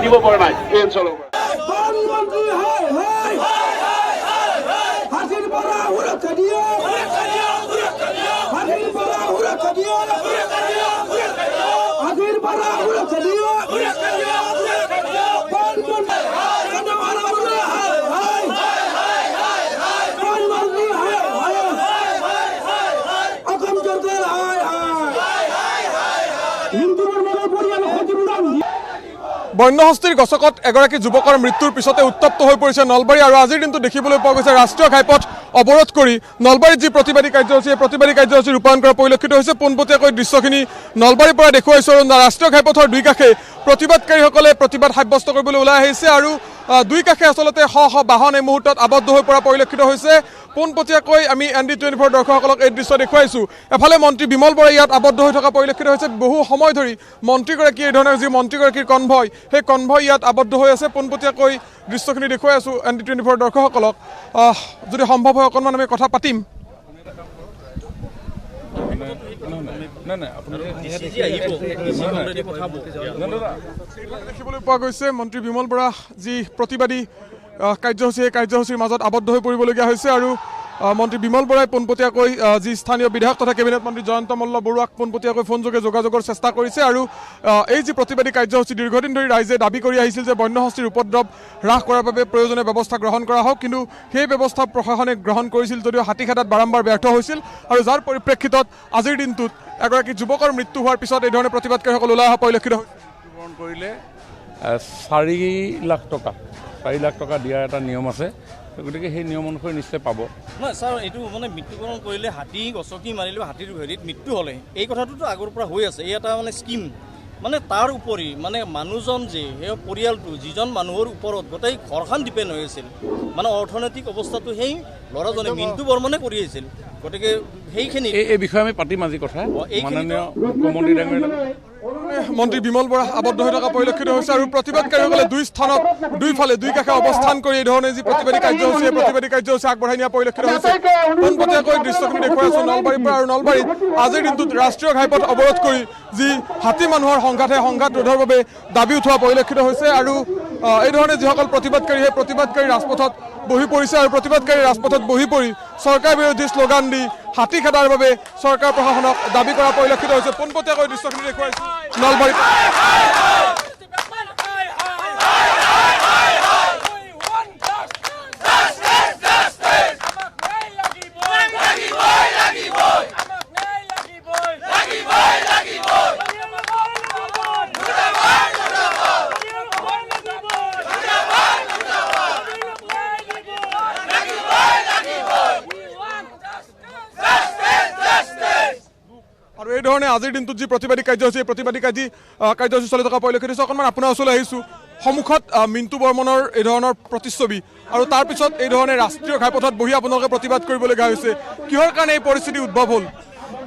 দিব পাৰে নাই চলো বন্যহস্তীৰ গছকত এগৰাকী যুৱকৰ মৃত্যুৰ পিছতে উত্তপ্ত হৈ পৰিছে নলবাৰী আৰু আজিৰ দিনটো দেখিবলৈ পোৱা গৈছে ৰাষ্ট্ৰীয় ঘাইপথ অৱৰোধ কৰি নলবাৰীত যি প্ৰতিবাদী কাৰ্যসূচী প্ৰতিবাদী কাৰ্যসূচী ৰূপায়ণ কৰা পৰিলক্ষিত হৈছে পোনপটীয়াকৈ দৃশ্যখিনি নলবাৰীৰ পৰা দেখুৱাইছোঁ আৰু ৰাষ্ট্ৰীয় ঘাইপথৰ দুই কাষে প্ৰতিবাদকাৰীসকলে প্ৰতিবাদ সাব্যস্ত কৰিবলৈ ওলাই আহিছে আৰু দুই কাষে আচলতে শ শ বাহন এই মুহূৰ্তত আবদ্ধ হৈ পৰা পৰিলক্ষিত হৈছে পোনপটীয়াকৈ আমি ND24 দৰ্শকসকলক এই দৃশ্য দেখুৱাইছোঁ এফালে মন্ত্ৰী বিমল বৰা ইয়াত আবদ্ধ হৈ থকা পৰিলক্ষিত হৈছে বহু সময় ধৰি মন্ত্ৰীগৰাকী এই ধৰণৰ যি মন্ত্ৰীগৰাকীৰ কনভয় সেই কনভয় ইয়াত আবদ্ধ হৈ আছে পোনপটীয়াকৈ দৃশ্যখিনি দেখুৱাই আছোঁ ND24 দৰ্শকসকলক যদি সম্ভৱ হয় অকণমান আমি কথা পাতিম দেখিবলৈ পোৱা গৈছে মন্ত্ৰী বিমল বৰা যি প্ৰতিবাদী কাৰ্যসূচী এই কাৰ্যসূচীৰ মাজত আবদ্ধ হৈ পৰিবলগীয়া হৈছে আৰু মন্ত্ৰী বিমল বৰাই পোনপটীয়াকৈ যি স্থানীয় বিধায়ক তথা কেবিনেট মন্ত্ৰী জয়ন্ত মল্ল বৰুৱাক পোনপটীয়াকৈ ফোনযোগে যোগাযোগৰ চেষ্টা কৰিছে আৰু এই যি প্ৰতিবাদী কাৰ্যসূচী দীৰ্ঘদিন ধৰি ৰাইজে দাবী কৰি আহিছিল যে বন্যহস্তীৰ উপদ্ৰৱ হ্ৰাস কৰাৰ বাবে প্ৰয়োজনীয় ব্যৱস্থা গ্ৰহণ কৰা হওক কিন্তু সেই ব্যৱস্থা প্ৰশাসনে গ্ৰহণ কৰিছিল যদিও হাতীখেদাত বাৰম্বাৰ ব্যৰ্থ হৈছিল আৰু যাৰ পৰিপ্ৰেক্ষিতত আজিৰ দিনটোত এগৰাকী যুৱকৰ মৃত্যু হোৱাৰ পিছত এই ধৰণে প্ৰতিবাদকাৰীসকল ওলাই অহা পৰিলক্ষিত গ্ৰহণ কৰিলে 4 লাখ টকা দিয়াৰ এটা নিয়ম আছে গতিকে সেই নিয়ম অনুসৰি নিশ্চয় পাব নহয় ছাৰ এইটো মানে মৃত্যুকৰণ কৰিলে হাতী গছকি মাৰিলেও হাতীৰ হেৰিত মৃত্যু হ'লে এই কথাটোতো আগৰ পৰা হৈ আছে এই এটা মানে স্কিম মানে তাৰ উপৰি মানে মানুহজন যে সেই পৰিয়ালটো যিজন মানুহৰ ওপৰত গোটেই ঘৰখন ডিপেণ্ড হৈ আছিল মানে অৰ্থনৈতিক অৱস্থাটো সেই ল'ৰাজনে মিণ্টু বৰ্মনে কৰি আহিছিল গতিকে সেইখিনি এই বিষয়ে আমি পাতিম আজি কথা মাননীয় মুখ্যমন্ত্ৰী ডাঙৰীয়া মন্ত্ৰী বিমল বৰা আবদ্ধ হৈ থকা পৰিলক্ষিত হৈছে আৰু প্ৰতিবাদকাৰীসকলে দুই স্থানত দুইফালে দুই কাষে অৱস্থান কৰি এই ধৰণে যি প্ৰতিবাদী কাৰ্যসূচী আগবঢ়াই নিয়া পৰিলক্ষিত হৈছে পোনপটীয়াকৈ দৃশ্যখিনি দেখুৱাই আছোঁ নলবাৰীৰ পৰা আৰু নলবাৰীত আজিৰ দিনটোত ৰাষ্ট্ৰীয় ঘাইপথ অৱৰোধ কৰি যি হাতী মানুহৰ সংঘাত সেই সংঘাত ৰোধৰ বাবে দাবী উঠোৱা পৰিলক্ষিত হৈছে আৰু এই ধৰণে যিসকল প্ৰতিবাদকাৰী সেই প্ৰতিবাদকাৰী ৰাজপথত বহি পৰিছে আৰু প্ৰতিবাদকাৰী ৰাজপথত বহি পৰি চৰকাৰ বিৰোধী শ্লোগান দি হাতী খেদাৰ বাবে চৰকাৰ প্ৰশাসনক দাবী কৰা পৰিলক্ষিত হৈছে পোনপটীয়াকৈ দৃশ্যখিনি দেখুৱাইছোঁ নলবাৰীত আৰু এই ধৰণে আজিৰ দিনটোত যি প্ৰতিবাদী কাৰ্যসূচী কাৰ্যসূচী চলি থকা পৰিলক্ষিত হৈছে অকণমান আপোনাৰ ওচৰলৈ আহিছোঁ সন্মুখত মিণ্টু বৰ্মনৰ এই ধৰণৰ প্ৰতিচ্ছবি আৰু তাৰপিছত এই ধৰণে ৰাষ্ট্ৰীয় ঘাইপথত বহি আপোনালোকে প্ৰতিবাদ কৰিবলগীয়া হৈছে কিহৰ কাৰণে এই পৰিস্থিতি উদ্ভৱ হ'ল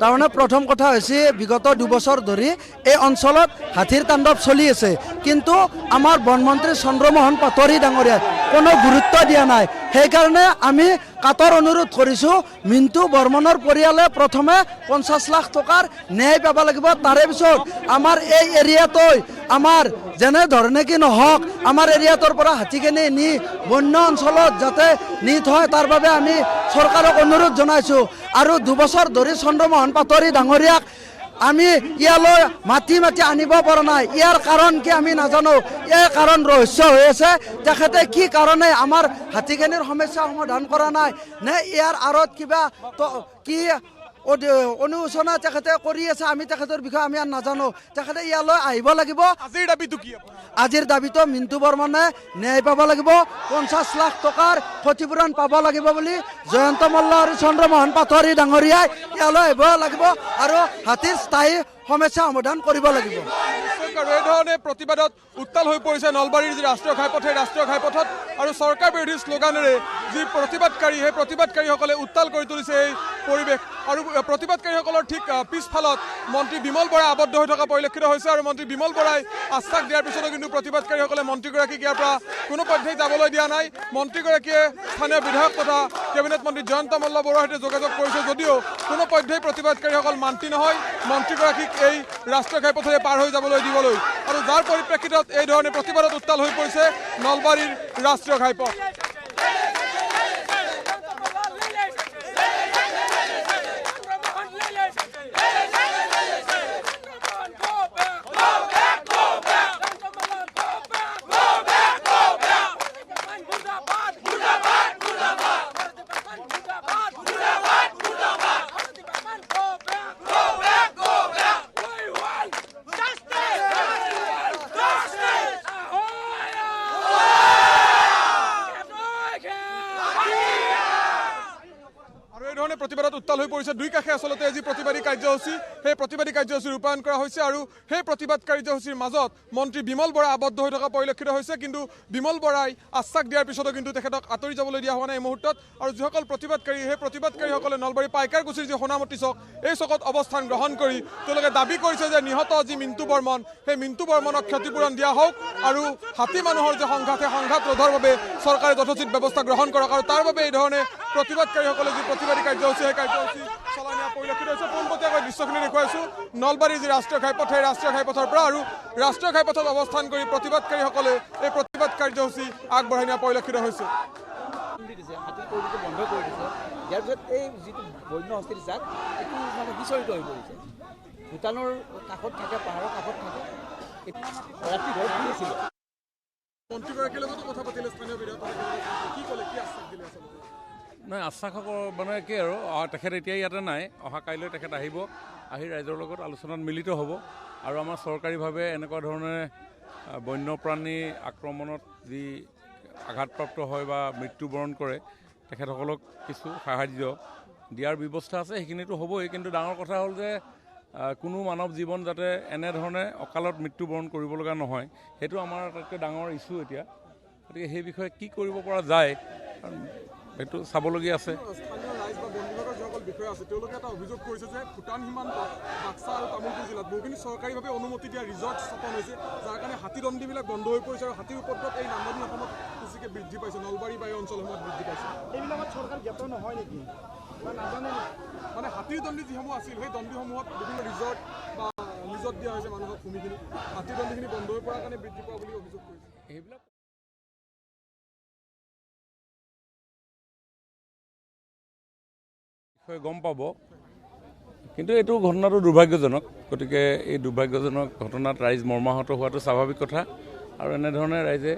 তাৰমানে প্ৰথম কথা হৈছে বিগত 2 বছৰ ধৰি এই অঞ্চলত হাতীৰ তাণ্ডৱ চলি আছে কিন্তু আমাৰ বনমন্ত্ৰী চন্দ্ৰমোহন পাটোৱাৰী ডাঙৰীয়াই কোনো গুৰুত্ব দিয়া নাই সেইকাৰণে আমি কাতৰ অনুৰোধ কৰিছোঁ মিণ্টু বৰ্মনৰ পৰিয়ালে প্ৰথমে 50 লাখ টকাৰ ন্যায় পাব লাগিব তাৰে পিছত আমাৰ এই এৰিয়াটোই আমাৰ যেনে ধৰণে কি নহওক আমাৰ এৰিয়াটোৰ পৰা হাতীখিনি নি বন্য অঞ্চলত যাতে নিত হয় তাৰ বাবে আমি চৰকাৰক অনুৰোধ জনাইছোঁ আৰু 2 বছৰ ধৰি চন্দ্ৰমোহন পাটোৱাৰী ডাঙৰীয়াক আমি ইয়ালৈ মাতি আনিব পৰা নাই ইয়াৰ কাৰণ কি আমি নাজানো ইয়াৰ কাৰণ ৰহস্য হৈ আছে তেখেতে কি কাৰণে আমাৰ হাতীখিনিৰ সমস্যা সমাধান কৰা নাই নে ইয়াৰ আঁৰত কিবা কি অনুশোচনা তেখেতে কৰি আছে আমি তেখেতৰ বিষয়ে আমি নাজানো তেখেতে ইয়ালৈ আহিব লাগিব আজিৰ দাবীটো কি আজিৰ দাবীটো মিণ্টু বৰ্মনে ন্যায় পাব লাগিব 50 লাখ টকাৰ ক্ষতিপূৰণ পাব লাগিব বুলি জয়ন্ত মল্ল আৰু চন্দ্ৰমোহন পাটোৱাৰী ডাঙৰীয়াই ইয়ালৈ আহিব লাগিব আৰু হাতীৰ স্থায়ী সমস্যা সমাধান কৰিব লাগিব আৰু এই ধৰণে প্ৰতিবাদত উত্তাল হৈ পৰিছে নলবাৰীৰ যি ৰাষ্ট্ৰীয় ঘাইপথ সেই ৰাষ্ট্ৰীয় ঘাইপথত আৰু চৰকাৰ বিৰোধী শ্লোগানেৰে যি প্ৰতিবাদকাৰী সেই প্ৰতিবাদকাৰীসকলে উত্তাল কৰি তুলিছে এই পৰিৱেশ আৰু প্ৰতিবাদকাৰীসকলৰ ঠিক পিছফালত মন্ত্ৰী বিমল বৰা আবদ্ধ হৈ থকা পৰিলক্ষিত হৈছে আৰু মন্ত্ৰী বিমল বৰাই আশ্বাস দিয়াৰ পিছতো কিন্তু প্ৰতিবাদকাৰীসকলে মন্ত্ৰীগৰাকীক ইয়াৰ পৰা কোনো পধ্যেই যাবলৈ দিয়া নাই মন্ত্ৰীগৰাকীয়ে স্থানীয় বিধায়ক তথা কেবিনেট মন্ত্ৰী জয়ন্ত মল্ল বৰুৱাৰ সৈতে যোগাযোগ কৰিছে যদিও কোনো পধ্যেই প্ৰতিবাদকাৰীসকল মান্তি নহয় মন্ত্ৰীগৰাকীক এই ৰাষ্ট্ৰীয় ঘাইপথেৰে পাৰ হৈ যাবলৈ দিবলৈ আৰু যাৰ পৰিপ্ৰেক্ষিতত এই ধৰণে প্ৰতিবাদত উত্তাল হৈ পৰিছে নলবাৰীৰ ৰাষ্ট্ৰীয় ঘাইপথ প্ৰতিবাদত উত্তাল হৈ পৰিছে দুই কাষে আচলতে যি প্ৰতিবাদী কাৰ্যসূচী সেই প্ৰতিবাদী কাৰ্যসূচী ৰূপায়ণ কৰা হৈছে আৰু সেই প্ৰতিবাদ কাৰ্যসূচীৰ মাজত মন্ত্ৰী বিমল বৰা আবদ্ধ হৈ থকা পৰিলক্ষিত হৈছে কিন্তু বিমল বৰাই আশ্বাস দিয়াৰ পিছতো কিন্তু তেখেতক আঁতৰি যাবলৈ দিয়া হোৱা নাই এই মুহূৰ্তত আৰু যিসকল প্ৰতিবাদকাৰী সেই প্ৰতিবাদকাৰীসকলে নলবাৰী পাইকাৰকুছিৰ যি সোণামতি চক এই চকত অৱস্থান গ্ৰহণ কৰি তেওঁলোকে দাবী কৰিছে যে নিহত যি মিণ্টু বৰ্মন সেই মিণ্টু বৰ্মনক ক্ষতিপূৰণ দিয়া হওক আৰু হাতী মানুহৰ যে সংঘাত সেই সংঘাত ৰোধৰ বাবে চৰকাৰে যথোচিত ব্যৱস্থা গ্ৰহণ কৰক আৰু তাৰ বাবে এই ধৰণে প্ৰতিবাদকাৰীসকলে যি প্ৰতিবাদী কাৰ্যসূচী সেই কাৰ্যসূচী চলাই নিয়া পৰিলক্ষিত হৈছে পোনপটীয়াকৈ দৃশ্যখিনি দেখুৱাইছোঁ নলবাৰীৰ যি ৰাষ্ট্ৰীয় ঘাইপথ সেই ৰাষ্ট্ৰীয় ঘাইপথৰ পৰা আৰু ৰাষ্ট্ৰীয় ঘাইপথত অৱস্থান কৰি প্ৰতিবাদকাৰীসকলে এই প্ৰতিবাদ কাৰ্যসূচী আগবঢ়াই নিয়া পৰিলক্ষিত হৈছে হাতীৰ পৰিৱেশটো বন্ধ কৰি দিছে ইয়াৰ পিছত এই যিটো বন্য হস্তীৰ জাক এইটো মানে বিচলিত হৈ পৰিছে ভূটানৰ কাষত থাকে পাহাৰৰ কাষত থাকে ৰাতি ঘৰত শুনিছিলোঁ মন্ত্ৰীগৰাকীৰ লগতো কথা পাতিলে স্থানীয় বিধায়ক কি ক'লে কি আশ্বাস দিলে আচলতে নাই আশ্বাস মানে কি আৰু তেখেত এতিয়া ইয়াতে নাই অহা কাইলৈ তেখেত আহিব আহি ৰাইজৰ লগত আলোচনাত মিলিত হ'ব আৰু আমাৰ চৰকাৰীভাৱে এনেকুৱা ধৰণে বন্যপ্ৰাণী আক্ৰমণত যি আঘাতপ্ৰাপ্ত হয় বা মৃত্যুবৰণ কৰে তেখেতসকলক কিছু সাহায্য দিয়াৰ ব্যৱস্থা আছে সেইখিনিতো হ'বই কিন্তু ডাঙৰ কথা হ'ল যে কোনো মানৱ জীৱন যাতে এনেধৰণে অকালত মৃত্যুবৰণ কৰিব লগা নহয় সেইটো আমাৰ আটাইতকৈ ডাঙৰ ইছ্যু এতিয়া গতিকে সেই বিষয়ে কি কৰিব পৰা যায় সেইটো চাবলগীয়া আছে স্থানীয় ৰাইজ বা বন বিভাগৰ যিসকল বিষয়া আছে তেওঁলোকে এটা অভিযোগ কৰিছে যে ভূটান সীমান্তত বাক্সা আৰু তামোলপুৰ জিলাত বহুখিনি চৰকাৰীভাৱে অনুমতি দিয়া ৰিজৰ্ট স্থাপন হৈছে যাৰ কাৰণে হাতীদণ্ডীবিলাক বন্ধ হৈ পৰিছে আৰু হাতীৰ উপদ্ৰৱ এই নামনি অসমত বেছিকৈ বৃদ্ধি পাইছে নলবাৰী বা এই অঞ্চলসমূহত বৃদ্ধি পাইছে এইবিলাকত চৰকাৰ জ্ঞাত নহয় নেকি বা নাজানে মানে হাতীৰ দণ্ডী যিসমূহ আছিল সেই দণ্ডীসমূহত বিভিন্ন ৰিজৰ্ট বা লিজত দিয়া হৈছে মানুহক ভূমিখিনি হাতীৰ দণ্ডীখিনি বন্ধ হৈ পৰাৰ কাৰণে বৃদ্ধি পোৱা বুলি অভিযোগ কৰিছে সেইবিলাক গম পাব কিন্তু এইটো ঘটনাটো দুৰ্ভাগ্যজনক গতিকে এই দুৰ্ভাগ্যজনক ঘটনাত ৰাইজ মৰ্মাহত হোৱাটো স্বাভাৱিক কথা আৰু এনেধৰণে ৰাইজে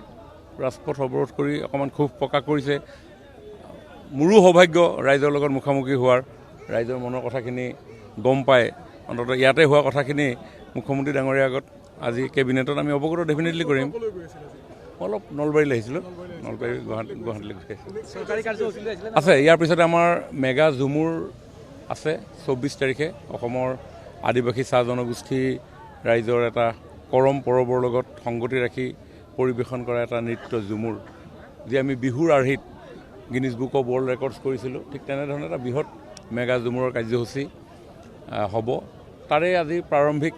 ৰাজপথ অৱৰোধ কৰি অকণমান ক্ষোভ প্ৰকাশ কৰিছে মোৰো সৌভাগ্য ৰাইজৰ লগত মুখামুখি হোৱাৰ ৰাইজৰ মনৰ কথাখিনি গম পায় অন্ততঃ ইয়াতে হোৱা কথাখিনি মুখ্যমন্ত্ৰী ডাঙৰীয়াৰ আগত আজি কেবিনেটত আমি অৱগত ডেফিনেটলি কৰিম অলপ নলবাৰীলৈ আহিছিলোঁ নলবাৰী গুৱাহাটীলৈ গৈ চৰকাৰী কাৰ্যসূচী আছে ইয়াৰ পিছতে আমাৰ মেগা ঝুমুৰ আছে 24 তাৰিখে অসমৰ আদিবাসী চাহ জনগোষ্ঠী ৰাইজৰ এটা কৰম পৰৱৰ লগত সংগতি ৰাখি পৰিৱেশন কৰা এটা নৃত্য ঝুমুৰ যি আমি বিহুৰ আৰ্হিত Guinness book of world records কৰিছিলোঁ ঠিক তেনেধৰণে এটা বৃহৎ মেগা ঝুমুৰৰ কাৰ্যসূচী হ'ব তাৰে আজি প্ৰাৰম্ভিক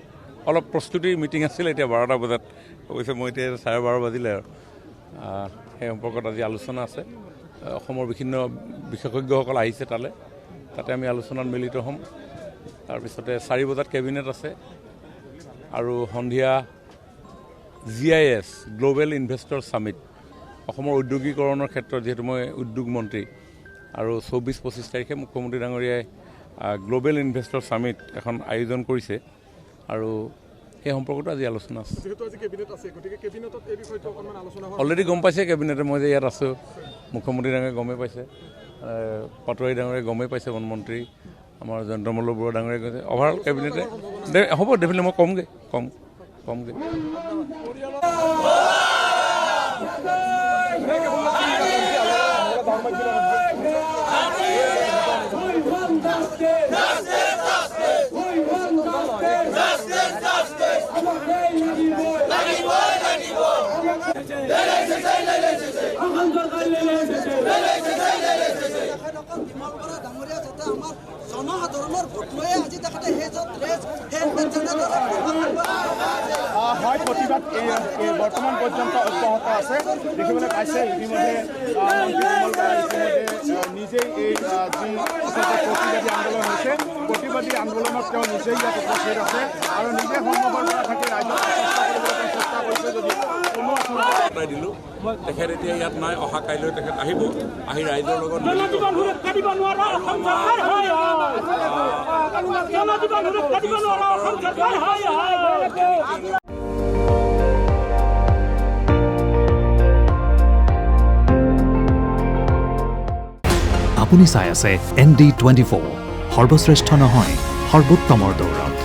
অলপ প্ৰস্তুতিৰ মিটিং আছিল এতিয়া 12টা বজাত অৱশ্যে মই এতিয়া 12:30 বাজিলে আৰু সেই সম্পৰ্কত আজি আলোচনা আছে অসমৰ বিভিন্ন বিশেষজ্ঞসকল আহিছে তাতে আমি আলোচনাত মিলিত হ'ম তাৰপিছতে 4 বজাত কেবিনেট আছে আৰু সন্ধিয়া GIS গ্ল'বেল ইনভেষ্টৰ ছামিট অসমৰ উদ্যোগীকৰণৰ ক্ষেত্ৰত যিহেতু মই উদ্যোগ মন্ত্ৰী আৰু 24-25 তাৰিখে মুখ্যমন্ত্ৰী ডাঙৰীয়াই গ্ল'বেল ইনভেষ্টৰ ছামিট এখন আয়োজন কৰিছে আৰু সেই সম্পৰ্কতো আজি আলোচনা আছে অলৰেডি গম পাইছে কেবিনেটে মই যে ইয়াত আছোঁ মুখ্যমন্ত্ৰী ডাঙৰীয়াই গমেই পাইছে পাটোৱাৰী ডাঙৰীয়াই গমেই পাইছে বনমন্ত্ৰী আমাৰ জয়ন্ত মল্ল বৰুৱা ডাঙৰীয়াই কৈছে অভাৰঅল কেবিনেটে হ'ব ডেফিনেটলি মই কমগৈ Justice! তেখেতসকল বিমল বৰা ডাঙৰীয়া যাতে আমাৰ জনসাধাৰণৰ ভোট লৈয়ে আজি তেখেতে সেই য'ত ৰেজ সেই যেনেদৰে হয়, প্ৰতিবাদ এই বৰ্তমান পৰ্যন্ত অব্যাহত আছে। দেখিবলৈ পাইছে ইতিমধ্যে মন্ত্ৰী বিমল বৰা ইতিমধ্যে নিজেই এই যি প্ৰতিবাদী আন্দোলন হৈছে, প্ৰতিবাদী আন্দোলনত তেওঁ নিজেই ইয়াত উপস্থিত আছে আৰু নিজে সন্মুখৰ পৰা থাকি ৰাইজক চেষ্টা কৰিছে যদি কোনো আঁতৰাই দিলোঁ। তেখেত এতিয়া ইয়াত নাই, অহা কাইলৈ তেখেত আহিব, আহি ৰাইজৰ লগত আপুনি চাই আছে ND24 সৰ্বশ্ৰেষ্ঠ নহয় সৰ্বোত্তমৰ দৌৰত।